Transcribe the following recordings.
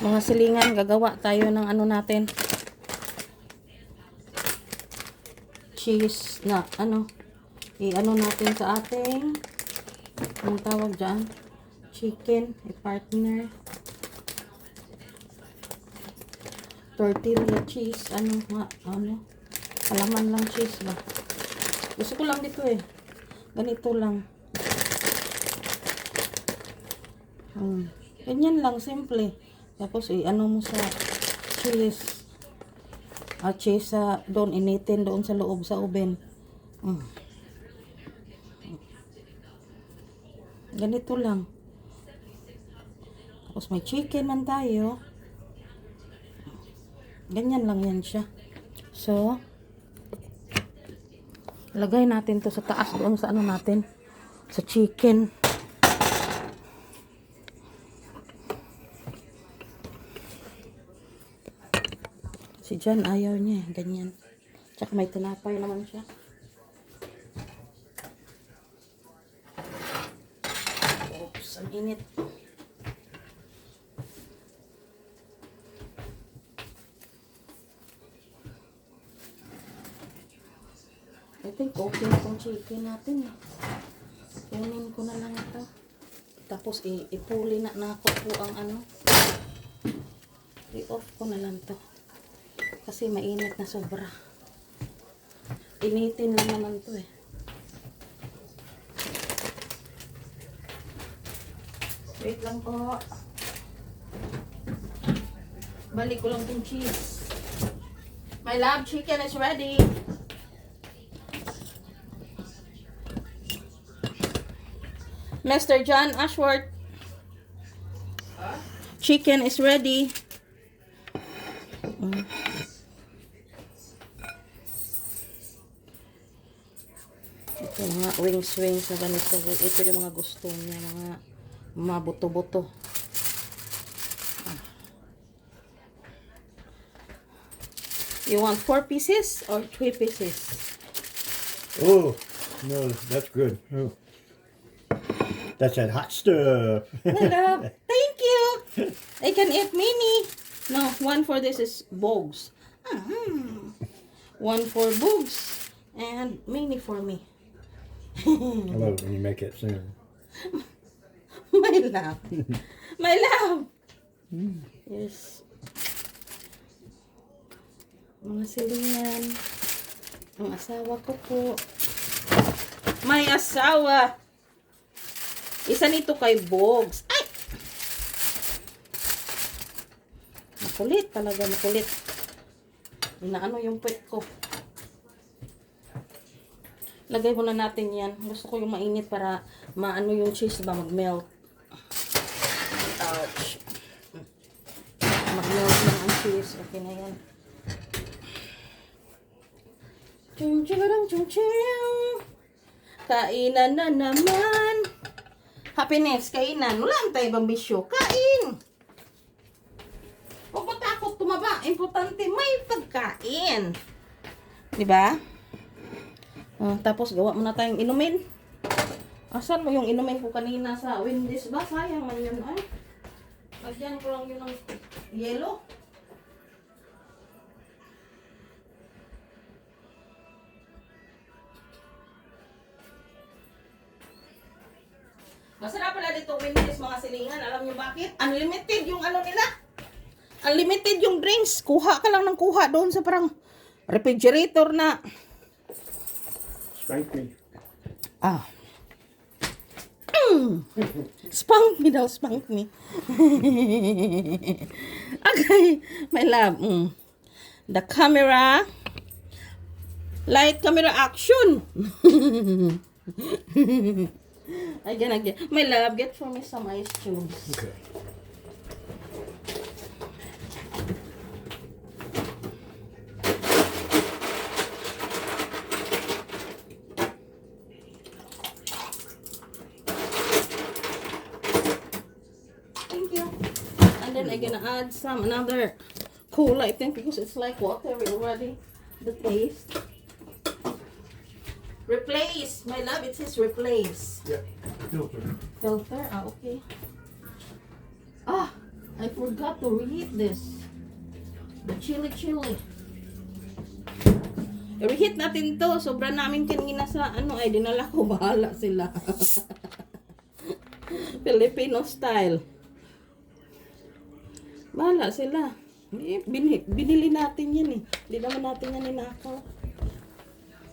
Mga silingan, gagawa tayo ng ano natin. Cheese na ano. I-ano natin sa ating, anong tawag dyan? Chicken, i-partner. Tortilla cheese, ano, halaman lang cheese ba? Gusto ko lang dito eh. Ganito lang. Ganyan lang, simple. Tapos i-ano mo sa cheese. Cheese sa doon, initin doon sa loob sa oven. Ganito lang. Tapos may chicken man tayo. Ganyan lang yan siya. So, lagay natin to sa taas doon sa ano natin. Sa chicken. Si John ayaw niya. Ganyan. Tsaka may tinapay naman siya. Oops, ang init. I think okay na itong chicken natin. Kunin ko na lang ito. Tapos ipuli na ako po ang ano. I-off ko na lang to. Kasi mainit na sobra. Initin lang naman to eh. Wait lang po. Balik ko lang itong cheese. My love, chicken is ready. Mr. John Ashworth. Chicken is ready. Ito mga wings na ganito. Ito yung mga gusto niya. Mga buto-buto. You want 4 pieces or 3 pieces? Oh, no, that's good. Oh. That's that hot stuff. Hello. Thank you. I can eat mini. No, one for this is Bogs. One for Bogs. And mini for me. I love it when you make it soon. My love. My love. Yes. Mga silingan. Ang asawa ko po. May asawa. Isa nito kay Bogs. Ay! Makulit talaga, makulit. Inaano yung puwet ko. Lagay muna natin yan. Gusto ko yung mainit para maano yung cheese ba mag-melt. Ouch. Mag-melt lang ang cheese. Okay na yan. Chum-chum-chum-chum. Kainan na naman. Happiness, kainan. Wala ang tayo bang bisyo. Kain! Huwag mo takot tumaba. Importante, may pagkain. Diba? Tapos, gawa mo na tayong inumin. Asan mo yung inumin ko kanina sa Wendy's ba? Sayang man yun. Ay, lagyan ko lang yun ng yellow. Masarap pala dito Wendy's mga silingan. Alam nyo bakit? Unlimited yung ano nila. Unlimited yung drinks. Kuha ka lang ng kuha doon sa parang refrigerator na. Spank me. Spank me daw, spank me. Okay, my love. The camera. Light camera action. Again. My love, get for me some ice cubes. Okay. Thank you. And then I'm gonna add some another cola, I think, because it's like water already. The taste. Replace, my love. It says replace. Yeah. Filter. Filter. Okay. I forgot. forgot to reheat this. The chili. Reheat natin to. Sobra namin kanina sa ano ay dinala ko. Bahala sila. Filipino style. Bahala sila. Binili natin yan eh. Hindi naman natin yan ninakaw.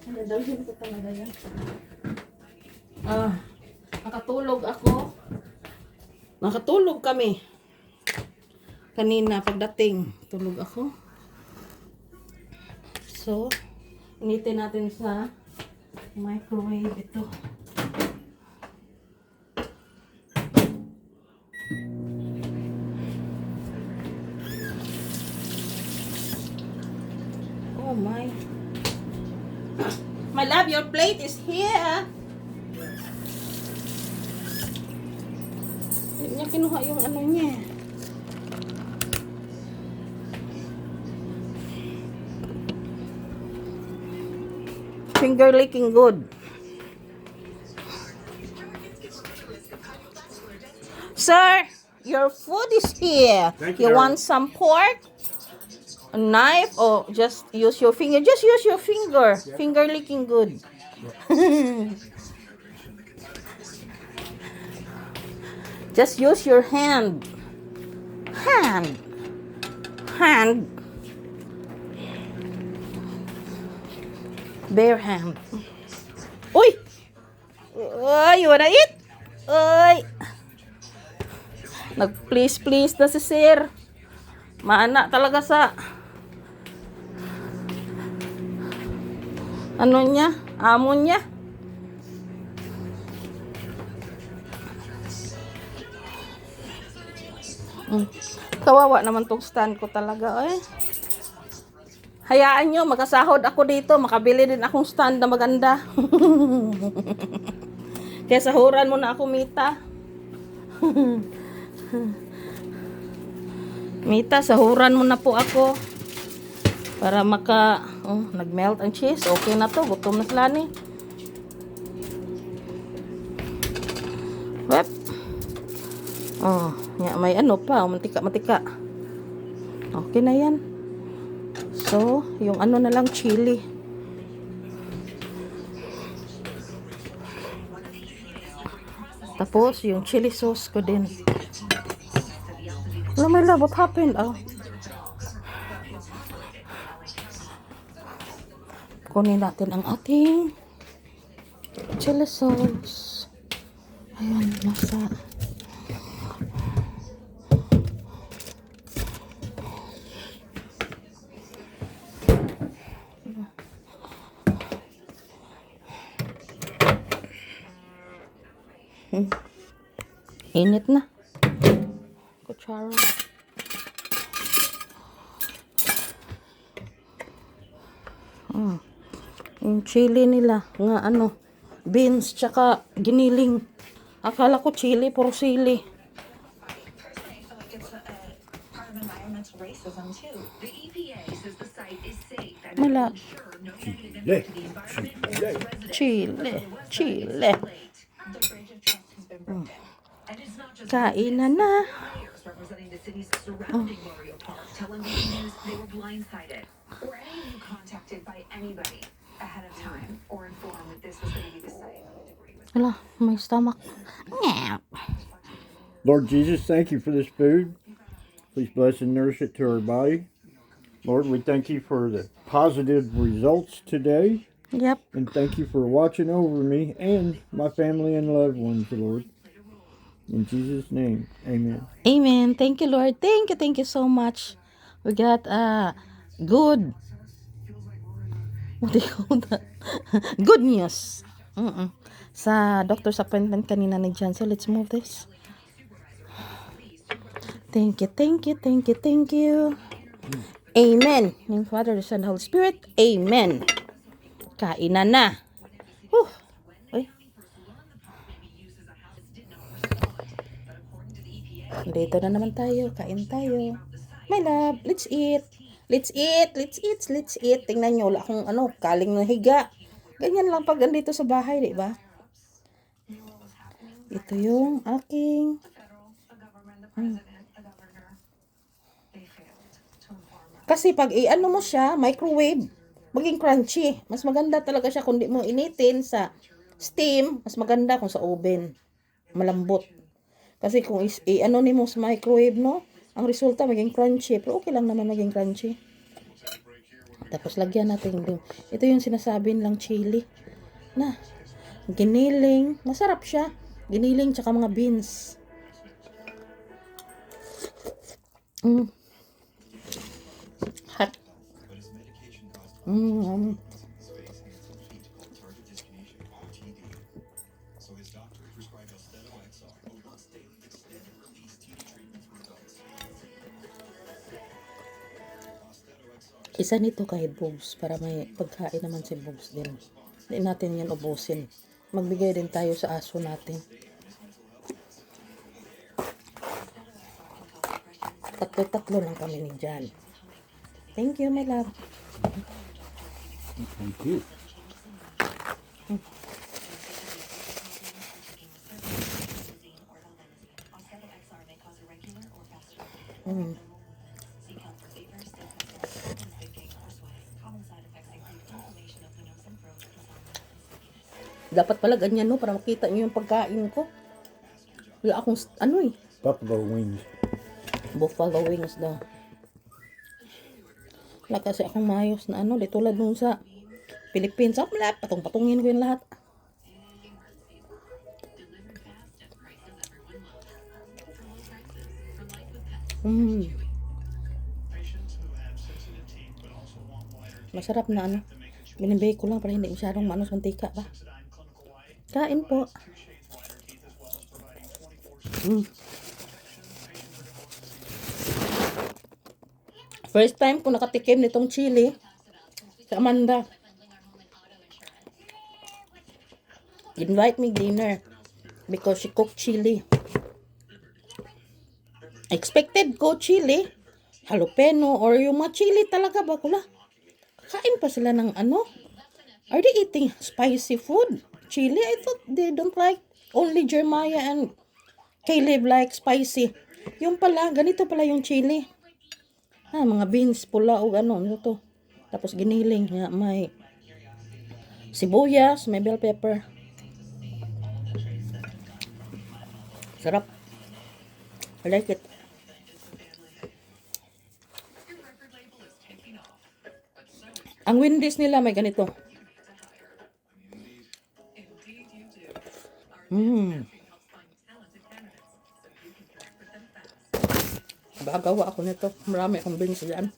Dadalhin ko talaga yan. Nakatulog ako. Nakatulog kami. Kanina pagdating, tulog ako. So, initin natin sa microwave ito. Oh my. My love, your plate is here. Hindi niya kinuha yung ano niya. Finger licking good. Sir, your food is here. Thank You you, want some pork? A knife or just use your finger? Just use your finger. Finger licking good. Just use your hand. Hand. Bare hand. Uy! You wanna eat? Uy! Nag-please na si sir. Maana talaga sa ano niya? Amo niya. Kawawa naman tong stand ko talaga eh. Hayaan nyo, makasahod ako dito, makabili din akong stand na maganda. Kaya sahuran mo na ako, Mita. Mita, sahuran mo na po ako. Para nag-melt ang cheese. Okay na to, gutom na sila ni. Wep. May ano pa, mantika. Okay na yan. So, yung ano na lang, chili. Tapos, yung chili sauce ko din. Alam mo, love, what happened? Kunin natin ang ating chili sauce. Ayan, nasa... Init na. Kutsara. Yung chili nila, nga ano, beans, tsaka giniling. Akala ko chili, puro sili. Mala. Chile. Kainan na. Hala, my stomach. Lord Jesus, thank you for this food. Please bless and nourish it to our body. Lord, we thank you for the positive results today. Yep. And thank you for watching over me and my family and loved ones, Lord. In Jesus' name, amen. Amen. Thank you, Lord. Thank you so much. We got good, what do you call that? Good news. Sa doctor's appointment kanina ni John. So let's move this. Thank you. Amen. In the Father, the Son, the Holy Spirit. Amen. Kainan na. Uy. Dito na naman tayo. Kain tayo. My love, let's eat. Let's eat. Tingnan nyo, wala akong kaling na higa. Ganyan lang pag andito sa bahay, di ba? Ito yung aking Kasi pag i-ano mo siya, microwave, maging crunchy. Mas maganda talaga siya kung di mo initin sa steam, mas maganda kung sa oven. Malambot. Kasi kung i-ano ni mo sa microwave, no, ang resulta maging crunchy. Pero okay lang naman maging crunchy. Tapos lagyan natin yung, ito yung sinasabi nilang chili. Na, giniling. Masarap siya. Giniling tsaka mga beans. Hot. Isa nito kay Bugs para may pagkain naman si Bugs din. Hindi natin yan ubusin. Magbigay din tayo sa aso natin. Tatlo-tatlo lang kami ni Jan. Thank you, my love. Thank you. Dapat pala ganyan, no, para makita nyo yung pagkain ko. Wala akong, ano eh, Buffalo wings. buffalo wings daw. Wala kasi akong maayos na ano, di tulad nung sa Philippines. Wala, patong-patungin ko yung lahat. Masarap na ano. Binibigay ko lang para hindi masyadong manos mantika ba. Kain po. First time ko nakatikim nitong chili sa Amanda. Invite me dinner because she cooked chili. Expected ko chili, jalapeno, or yung mga chili talaga ba kula. Kain pa sila ng ano? Are they eating spicy food? Chili? I thought they don't like. Only Jeremiah and Caleb like spicy. Yung pala, ganito pala yung chili. Mga beans, pula o ano to. Tapos giniling nga, may sibuyas, may bell pepper. Sarap. I like it. Ang Wendy's nila may ganito. Gagawa ako nito. Marami akong beans dyan.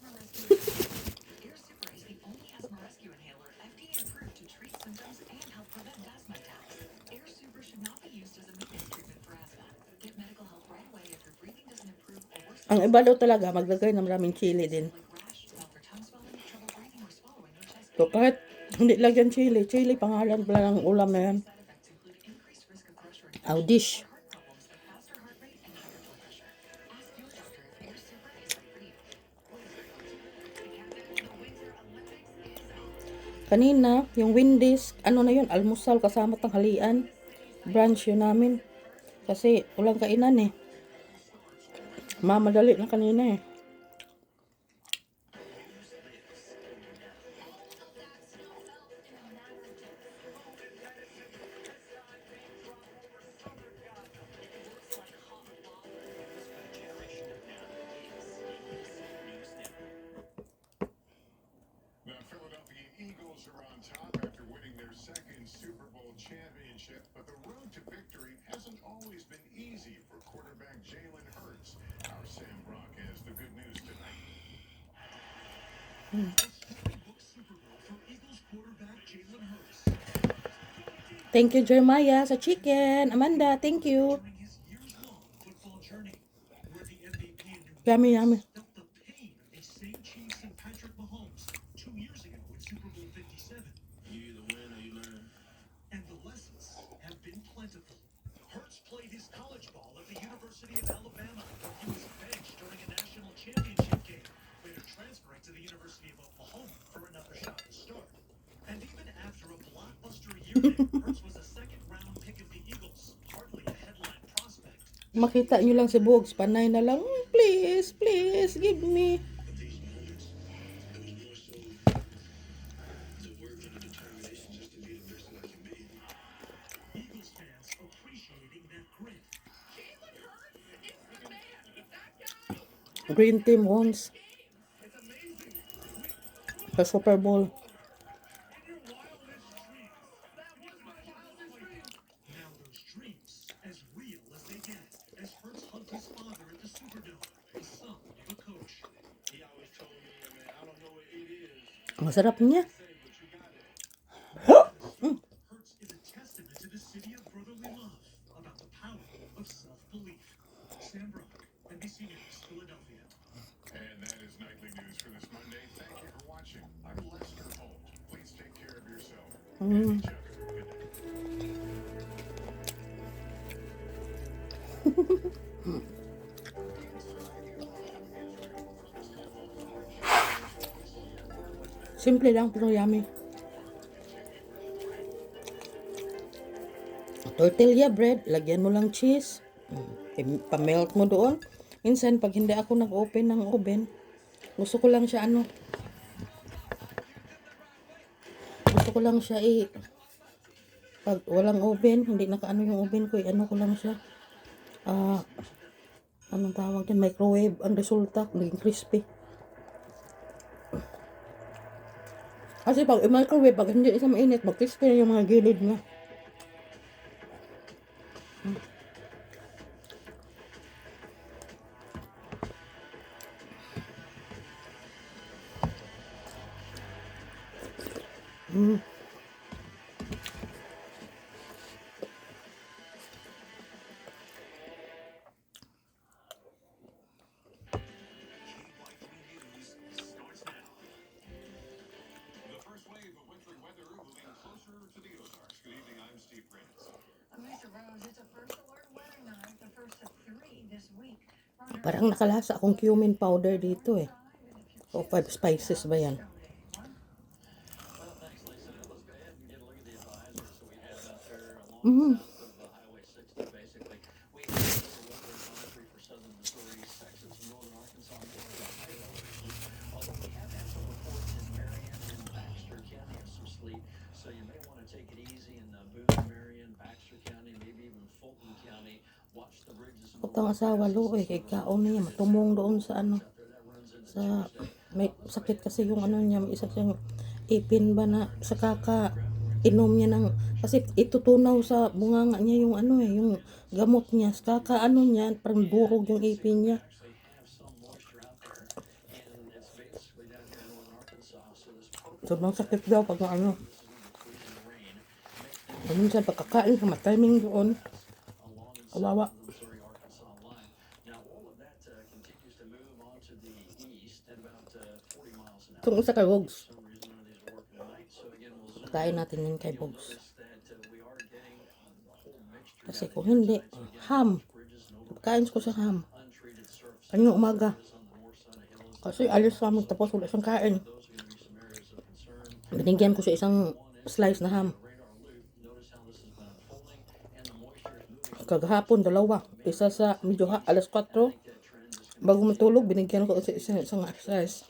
Ang iba daw talaga, maglagay ng maraming chili din. So kahit hindi lagyan chili, chili pangalan pala ng ulam na yan. Dish. Kanina, yung Wendy's, ano na yun, almusal kasama tanghalian. Brunch yun namin. Kasi walang kainan eh. Mamadali na kanina eh. Eagles are on top after winning their second Super Bowl championship, but the road to victory hasn't always been easy for quarterback Jalen Hurts. Our Sam Brock has the good news tonight. Super Bowl for Eagles quarterback Jalen Hurts. Thank you, Jeremiah, sa chicken. Amanda, thank you. His years-long football journey, where the MVP and Yummy, yummy. felt the pain of these same Chiefs and Patrick Mahomes 2 years ago in Super Bowl 57. You either win or you learn. And the lessons have been plentiful. Hurts played his college ball at the University of Alabama, where he was benched during a national championship game, later transferring to the University of Oklahoma for another shot to start. And even after a blockbuster year there, Hurts was a second-round pick of the Eagles, hardly a headline prospect. Makita nyo lang si Bugs, panay na lang, please, please, give me. Green team wins the Super Bowl. Now those dreams, as real as they get, as Hurts hugged his father at the Superdome, the son of a coach. He always told me, man, I don't know what it is. Masarap niya. Say, but you got it. Hurts is a testament to the city of brotherly love, about the power of self-belief. Sam Brock, NBC News, Philadelphia. And that is nightly news for this Monday. Thank you for watching. I'm Lester Holt. Please take care of yourself and each other. Good night. Simple lang pero yummy. Tortilla bread, lagyan mo lang cheese. Pa-melt mo doon. Minsan pag hindi ako nag-open ng oven, gusto ko lang siya pag walang oven, hindi nakaano yung oven ko, ano ko lang siya. Anong tawag din, microwave. Ang resulta, naging crispy. Kasi pag i-microwave, pag hindi isa mainit, mag-crispy na yung mga gilid niya. The first wave of wintry weather moving closer to the Ozarks. Good evening, I'm Steve Prince. Mr. Rose, it's a first alert weather night, the first of 3 this week. Parang nakalasa akong cumin powder dito eh. O 5 spices ba yan? So you may want to take it easy in Boone, Marion, Baxter County, maybe even Fulton County. Watch the bridges. Utang asawa lo eh, kay kaon niya, matumong doon sa sa, may sakit kasi yung niya, may isa siyang ipin ba na sa inom niya ng, kasi itutunaw sa bunganga niya yung yung gamot niya, sa niya, parang durog yung ipin niya. Sobrang sakit daw pag minsan pagkakain sa matiming doon. Kawawa. Itong isa kay Bogs. Kain natin yun kay Bogs. Kasi kung hindi, ham. Kain ko sa ham. Kanyang umaga. Kasi alis kami tapos wala siyang kain. Binigyan ko siya isang slice na ham. Kagahapon, 2. Isa sa medyo alas 4. Bago matulog, binigyan ko sa isang slice.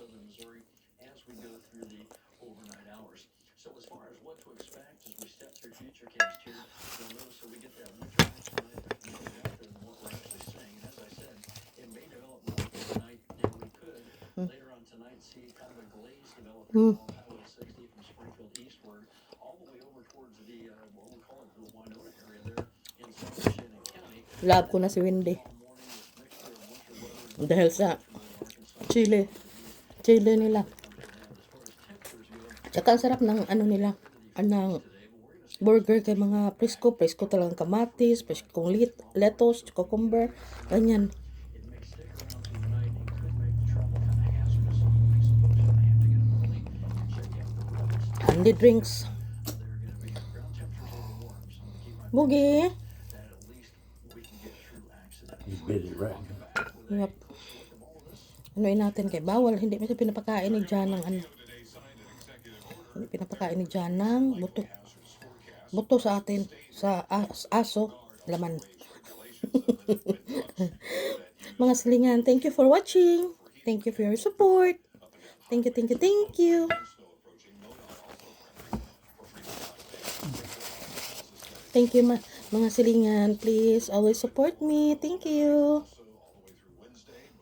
Love ko na si Wendy. Dahil sa chili nila. Tsaka ang sarap ng nila. Anang burger kay mga presko talagang kamatis, preskong lettuce, cucumber, ganyan. Handy drinks. Boogie. He's busy right now. Yep. Anuin natin kay bawal. Hindi mo siya pinapakain ni Jan ng Hindi pinapakain ni Jan ng buto. Buto sa atin. Sa aso. Laman. Mga silingan, thank you for watching. Thank you for your support. Thank you. Thank you mga silingan. Please always support me. Thank you.